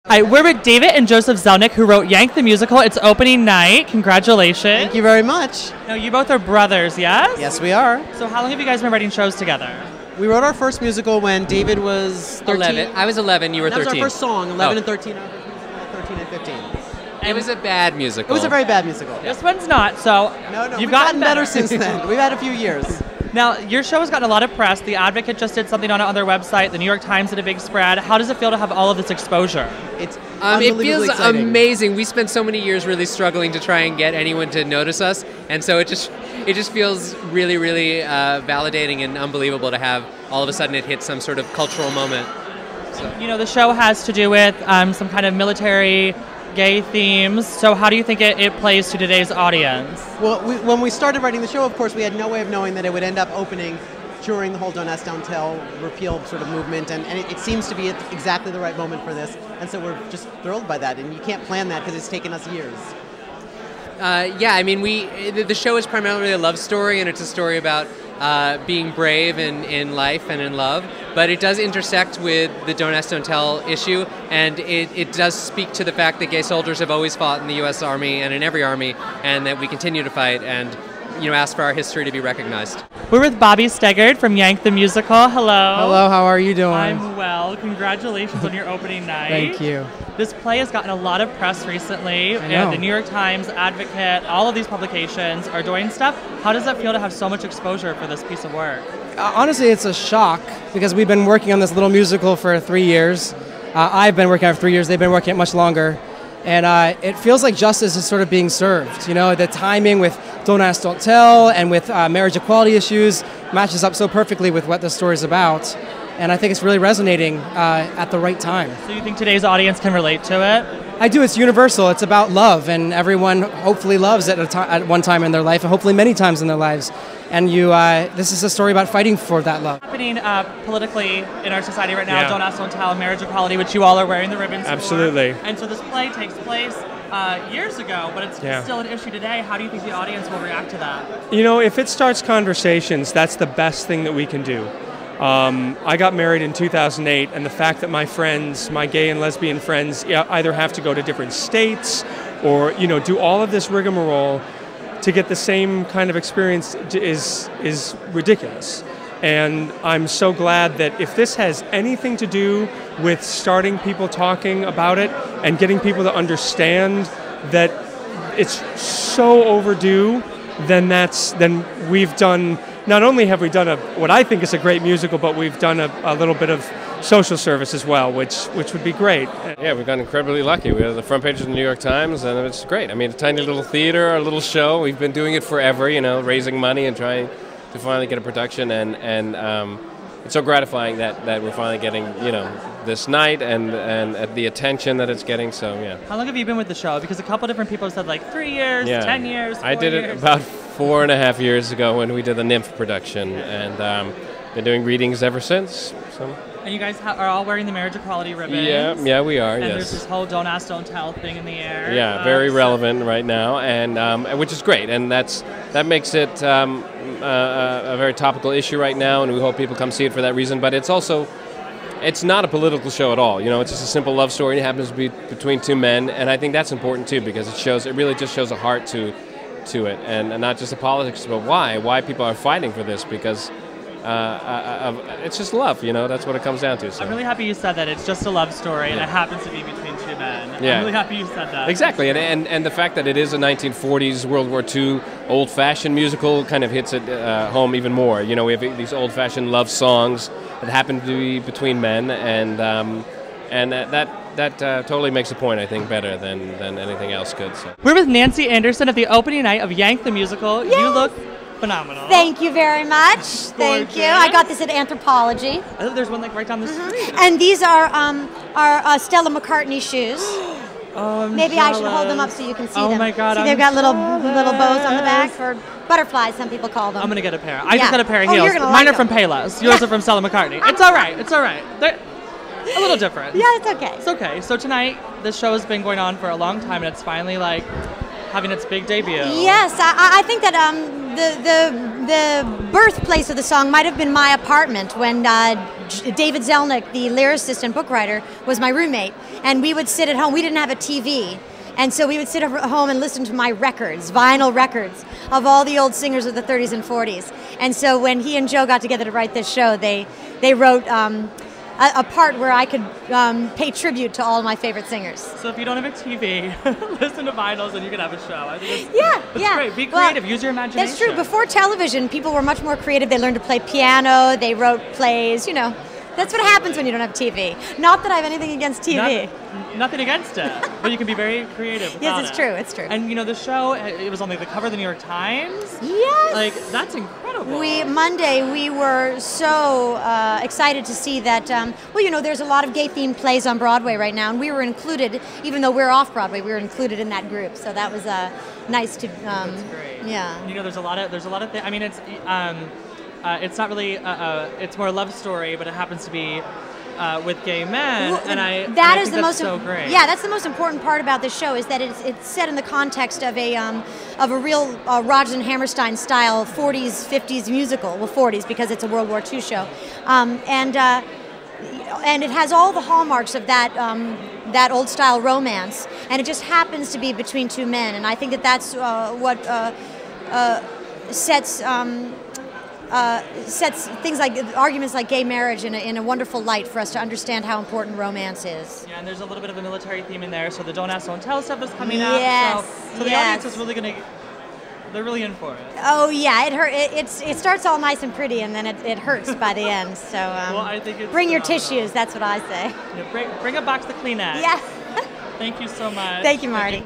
Hi, we're with David and Joseph Zelnick, who wrote Yank the Musical. It's opening night. Congratulations. Thank you very much. Now, you both are brothers, yes? Yes, we are. So how long have you guys been writing shows together? We wrote our first musical when David was 13. 11. I was 11, you were 13. That was our first song, 11 and 13. 13 and 15. It was a bad musical. It was a very bad musical. This one's not, so No, you've we've gotten better since then. We've had a few years. Now, your show has gotten a lot of press. The Advocate just did something on it on their website. The New York Times did a big spread. How does it feel to have all of this exposure? It's It unbelievably feels exciting. amazing. We spent so many years really struggling to try and get anyone to notice us, and so it just feels really, really validating and unbelievable to have all of a sudden it hit some sort of cultural moment. So. You know, the show has to do with some kind of military gay themes. So how do you think it plays to today's audience? Well, when we started writing the show, of course, we had no way of knowing that it would end up opening during the whole Don't Ask, Don't Tell repeal sort of movement, and it seems to be at exactly the right moment for this, and so we're just thrilled by that, and you can't plan that because it's taken us years. Yeah, I mean, the show is primarily a love story, and it's a story about being brave in life and in love, but it does intersect with the Don't Ask, Don't Tell issue, and it does speak to the fact that gay soldiers have always fought in the U.S. Army and in every army, and that we continue to fight and, you know, ask for our history to be recognized. We're with Bobby Steggard from Yank the Musical. Hello. Hello, how are you doing? I'm well. Congratulations on your opening night. Thank you. This play has gotten a lot of press recently. I know. The New York Times, Advocate, all of these publications are doing stuff. How does it feel to have so much exposure for this piece of work? Honestly, it's a shock because we've been working on this little musical for 3 years. I've been working on it for 3 years. They've been working it much longer. And it feels like justice is sort of being served. You know, the timing with Don't Ask, Don't Tell and with marriage equality issues matches up so perfectly with what the story's about. And I think it's really resonating at the right time. So you think today's audience can relate to it? I do. It's universal. It's about love, and everyone hopefully loves at one time in their life, and hopefully many times in their lives. And this is a story about fighting for that love. Happening politically in our society right now, Yeah. Don't Ask, Don't Tell, marriage equality, which you all are wearing the ribbons Absolutely. for. And so this play takes place years ago, but it's still an issue today. How do you think the audience will react to that? You know, if it starts conversations, that's the best thing that we can do. I got married in 2008, and the fact that my friends, my gay and lesbian friends, either have to go to different states or, you know, do all of this rigmarole to get the same kind of experience is ridiculous. And I'm so glad that if this has anything to do with starting people talking about it and getting people to understand that it's so overdue, then we've done. Not only have we done what I think is a great musical, but we've done a little bit of social service as well, which would be great. Yeah, we've gotten incredibly lucky. We have the front page of the New York Times, and it's great. I mean, a tiny little theater, a little show. We've been doing it forever, you know, raising money and trying to finally get a production, and it's so gratifying that we're finally getting, you know, this night and the attention that it's getting. So yeah. How long have you been with the show? Because a couple different people have said like 3 years, 10 years, 4 I did years. it about 4.5 years ago when we did the Nymph production, and been doing readings ever since. So. And you guys are all wearing the marriage equality ribbons. Yeah, we are. And yes. there's this whole Don't Ask, Don't Tell thing in the air. Yeah, very relevant right now, and which is great, and that makes it a very topical issue right now, and we hope people come see it for that reason. But it's not a political show at all. You know, it's just a simple love story. It happens to be between two men, and I think that's important too, because it really just shows a heart to it, and not just the politics, but why people are fighting for this, because it's just love, you know, that's what it comes down to. So. I'm really happy you said that. It's just a love story, and it happens to be between two men. Yeah. I'm really happy you said that. Exactly, and the fact that it is a 1940s World War II old-fashioned musical kind of hits it home even more. You know, we have these old-fashioned love songs that happen to be between men, and that totally makes the point, I think, better than anything else could. So. We're with Nancy Anderson at the opening night of Yank the Musical. Yes. You look phenomenal. Thank you very much. Thank you. I got this at Anthropology. I think there's one like right down the street. And these are Stella McCartney shoes. Oh, I'm Maybe jealous. I should hold them up so you can see them. Oh my God, See, I'm they've got little bows on the jealous. back, or butterflies, some people call them. I'm gonna get a pair. I just got a pair of Oh, heels. you're gonna Mine like are from them. Payless. Yours are from Stella McCartney. It's all right. It's all right. They're a little different. Yeah, it's okay. It's okay. So tonight, this show has been going on for a long time, and it's finally like having its big debut. Yes, I think that the birthplace of the song might have been my apartment when David Zelnick, the lyricist and book writer, was my roommate, and we would sit at home. We didn't have a TV. And so we would sit at home and listen to my records, vinyl records, of all the old singers of the 30s and 40s. And so when he and Joe got together to write this show, they wrote a part where I could pay tribute to all my favorite singers. So if you don't have a TV, listen to vinyls and you can have a show. I think it's great. Be creative. Use your imagination. That's true. Before television, people were much more creative. They learned to play piano. They wrote plays. You know, that's what happens when you don't have TV. Not that I have anything against TV. Nothing against it, but you can be very creative without Yes, it's true. It's true. And you know, the show, it was on the cover of the New York Times. Yes. Like, that's incredible. Monday, we were so excited to see that, well, you know, there's a lot of gay-themed plays on Broadway right now, and we were included, even though we're off Broadway, we were included in that group. So that was nice to, that's great. Yeah. You know, there's a lot of things. I mean, it's not really, it's more a love story, but it happens to be with gay men, and I think that's so great. Yeah, that's the most important part about this show, is that it's set in the context of a real Rodgers and Hammerstein style 40s, 50s musical. Well, 40s because it's a World War II show, and it has all the hallmarks of that old style romance, and it just happens to be between two men, and I think that's what sets things like arguments like gay marriage in a wonderful light for us to understand how important romance is. Yeah, and there's a little bit of a military theme in there, so the Don't Ask, Don't Tell stuff is coming up. So the audience is really they're really in for it. Oh yeah, it starts all nice and pretty, and then it hurts by the end. So well, I think bring your tissues. That's what I say. Yeah, bring a box of Kleenex. Yeah. Thank you so much. Thank you, Marty.